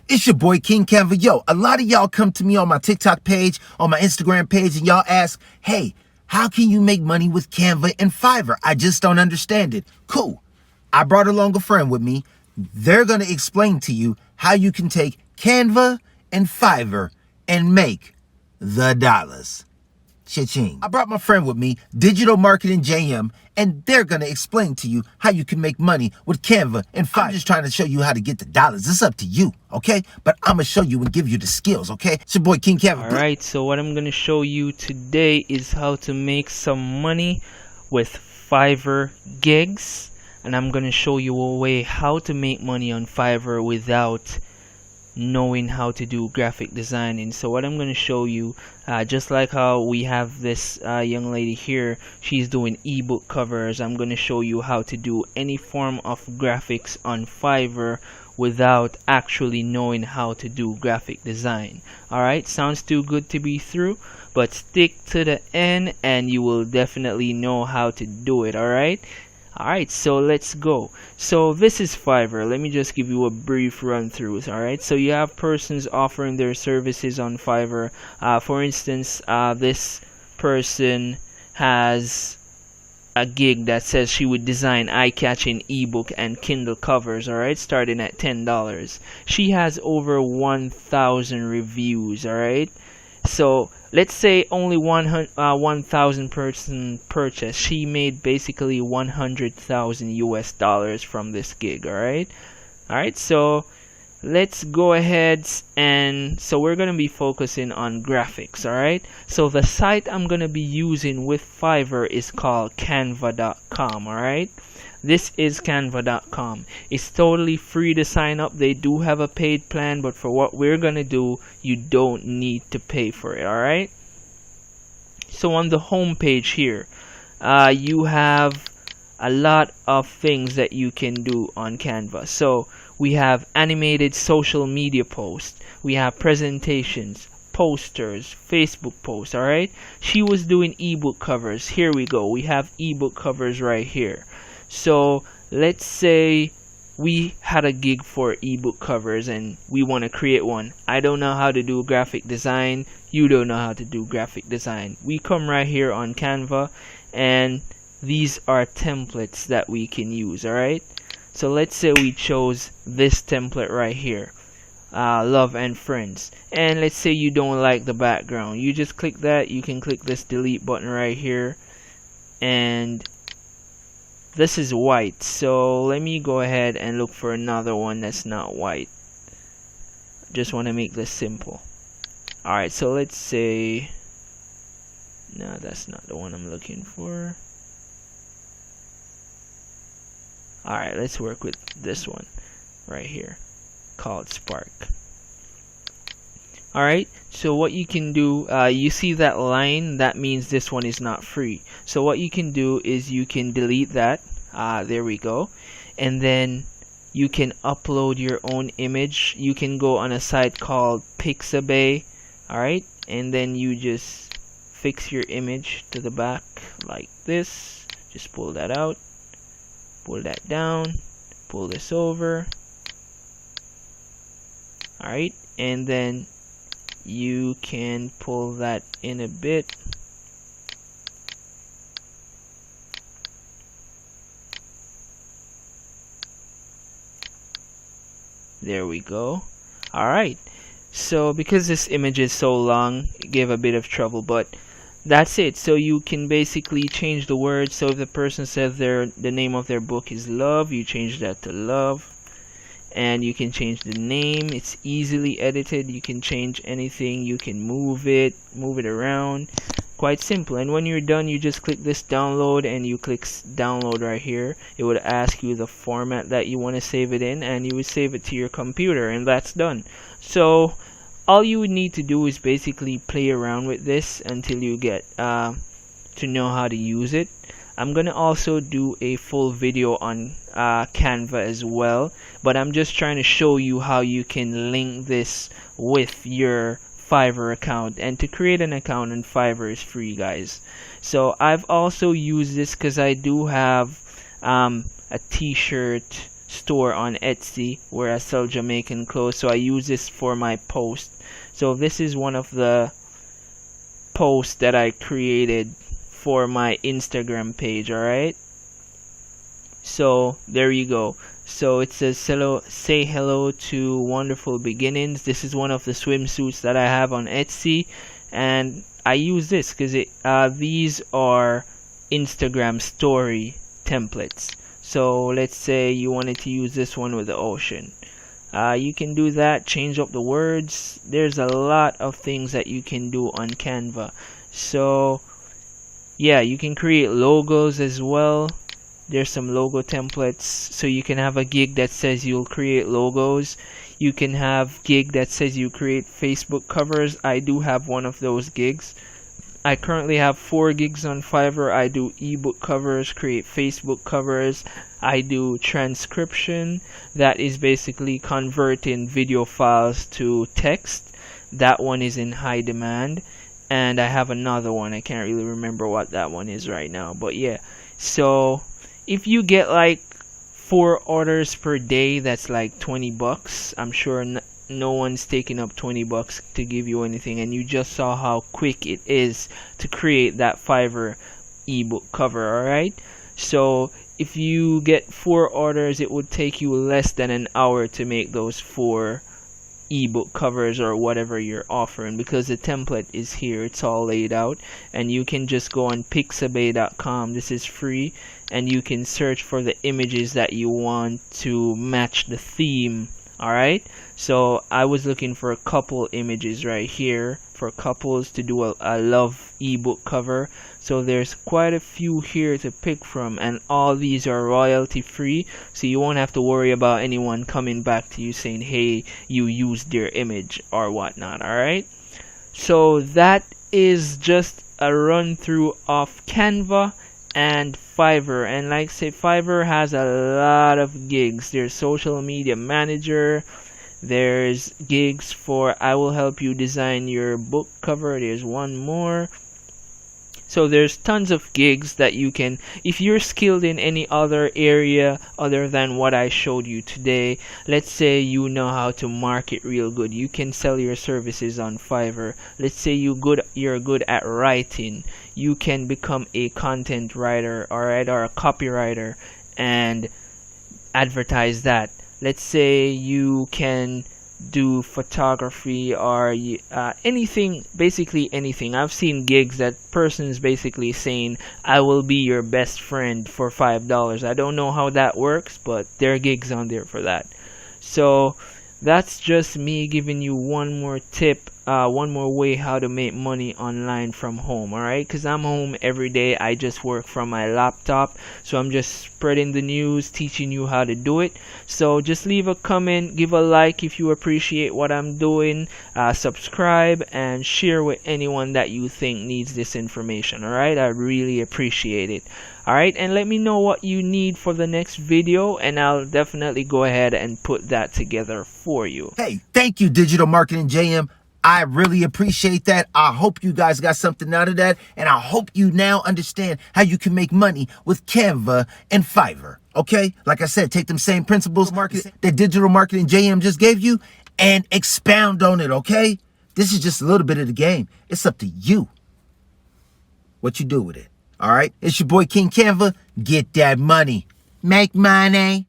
It's your boy King Canva. Yo, a lot of y'all come to me on my TikTok page, on my Instagram page, and y'all ask, hey, how can you make money with Canva and Fiverr? I just don't understand it. Cool. I brought along a friend with me. They're going to explain to you how you can take Canva and Fiverr and make the dollars. Cha-ching. I brought my friend with me, Digital Marketing JM, and they're going to explain to you how you can make money with Canva and Fiverr. I'm just trying to show you how to get the dollars. It's up to you, okay? But I'm going to show you and give you the skills, okay? It's your boy King Canva. Alright, so what I'm going to show you today is how to make some money with Fiverr gigs. And I'm going to show you a way how to make money on Fiverr without knowing how to do graphic designing. So what I'm going to show you, just like how we have this young lady here, she's doing ebook covers. I'm going to show you how to do any form of graphics on Fiverr without actually knowing how to do graphic design. Alright, sounds too good to be true, but stick to the end and you will definitely know how to do it. Alright, so let's go. So this is Fiverr. Let me just give you a brief run through. Alright, so you have persons offering their services on Fiverr. For instance, this person has a gig that says she would design eye-catching ebook and Kindle covers, alright, starting at $10. She has over 1,000 reviews, alright. So let's say only 1,000 person purchase. She made basically 100,000 US dollars from this gig. Alright, so let's go ahead, and so we're gonna be focusing on graphics. Alright, so the site I'm gonna be using with Fiverr is called canva.com. Alright, this is canva.com. It's totally free to sign up. They do have a paid plan, but for what we're gonna do, you don't need to pay for it. Alright, so on the home page here, you have a lot of things that you can do on Canva. So we have animated social media posts, we have presentations, posters, Facebook posts. Alright, she was doing ebook covers. Here we go, we have ebook covers right here. So let's say we had a gig for ebook covers and we want to create one. I don't know how to do graphic design, you don't know how to do graphic design. We come right here on Canva and these are templates that we can use. Alright, so let's say we chose this template right here, love and friends, and let's say you don't like the background. You just click that. You can click this delete button right here, and this is white, so let me go ahead and look for another one that's not white. Just want to make this simple. Alright, so let's say, no, that's not the one I'm looking for. Alright, let's work with this one right here called Spark. Alright, so what you can do, you see that line, that means this one is not free. So what you can do is you can delete that. There we go. And then you can upload your own image. You can go on a site called Pixabay. Alright, and then you just fix your image to the back like this. Just pull that out, pull that down, pull this over. Alright, and then you can pull that in a bit. There we go. Alright, so because this image is so long, it gave a bit of trouble, but that's it. So you can basically change the words. So if the person says the name of their book is love, you change that to love. And you can change the name. It's easily edited. You can change anything. You can move it around. Quite simple. And when you're done, you just click this download and you click download right here. It would ask you the format that you want to save it in, and you would save it to your computer, and that's done. So all you would need to do is basically play around with this until you get to know how to use it. I'm gonna also do a full video on Canva as well, but I'm just trying to show you how you can link this with your Fiverr account. And to create an account on Fiverr is free, guys. So I've also used this because I do have a t-shirt store on Etsy where I sell Jamaican clothes. So I use this for my post. So this is one of the posts that I created for my Instagram page. Alright, so there you go. So it says hello, say hello to wonderful beginnings. This is one of the swimsuits that I have on Etsy, and I use this because these are Instagram story templates. So let's say you wanted to use this one with the ocean. You can do that, change up the words. There's a lot of things that you can do on Canva. So yeah, you can create logos as well. There's some logo templates, so you can have a gig that says you'll create logos. You can have gig that says you create Facebook covers. I do have one of those gigs. I currently have 4 gigs on Fiverr. I do ebook covers, create Facebook covers. I do transcription, that is basically converting video files to text. That one is in high demand. And I have another one. I can't really remember what that one is right now, but yeah. So if you get like 4 orders per day, that's like 20 bucks. I'm sure no one's taking up 20 bucks to give you anything, and you just saw how quick it is to create that Fiverr ebook cover. Alright, so if you get 4 orders, it would take you less than an hour to make those 4 ebook covers or whatever you're offering, because the template is here, it's all laid out, and you can just go on pixabay.com. This is free, and you can search for the images that you want to match the theme. Alright, so I was looking for a couple images right here for couples to do a love ebook cover. So there's quite a few here to pick from, and all these are royalty free, so you won't have to worry about anyone coming back to you saying, hey, you used their image or whatnot. Alright, so that is just a run through of Canva and Fiverr. And like I say, Fiverr has a lot of gigs. There's social media manager, there's gigs for I will help you design your book cover. There's one more. So there's tons of gigs that you can, if you're skilled in any other area other than what I showed you today. Let's say you know how to market real good, you can sell your services on Fiverr. Let's say you're good at writing, you can become a content writer, alright, or a copywriter, and advertise that. Let's say you can do photography or anything, basically anything. I've seen gigs that persons basically saying, I will be your best friend for $5. I don't know how that works, but there are gigs on there for that. So that's just me giving you one more tip, one more way how to make money online from home. Alright, because I'm home every day, I just work from my laptop, so I'm just spreading the news, teaching you how to do it. So just leave a comment, give a like if you appreciate what I'm doing, subscribe, and share with anyone that you think needs this information. Alright, I really appreciate it. Alright, and let me know what you need for the next video, and I'll definitely go ahead and put that together for you. Hey, thank you, Digital Marketing JM. I really appreciate that. I hope you guys got something out of that, and I hope you now understand how you can make money with Canva and Fiverr. Okay, like I said, take them same principles that Digital Marketing JM just gave you and expound on it. Okay, this is just a little bit of the game. It's up to you what you do with it. All right, it's your boy King Canva. Get that money. Make money.